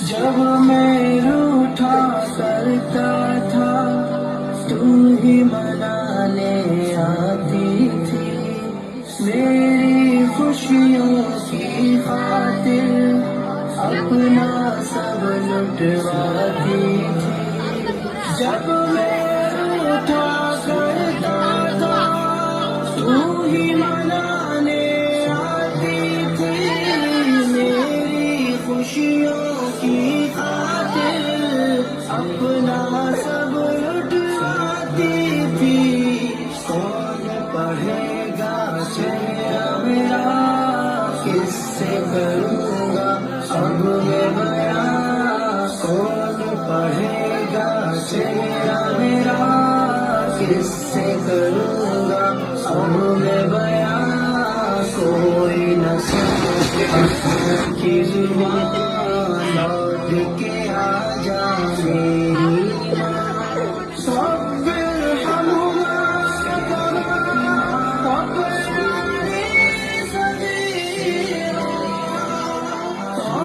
جب میں روٹھا کرتا تھا تو ہی منانے آتی تھی، میری خوشیوں کی خاطر اپنا سب لٹواتی تھی۔ جب میں روٹھا کرتا تھا تو ہی منانے آتی تھی، میری خوشیوں کی خاطر اپنا سب لٹواتی تھی۔ کون پڑھے گا چہرہ میرا، کس سے کروں گا اب میں بیاں؟ کون پڑھے گا چہرہ میرا، کس سے کروں گا اب میں بیاں؟ کوئی نہ سمجھے کی زبان لوٹ کے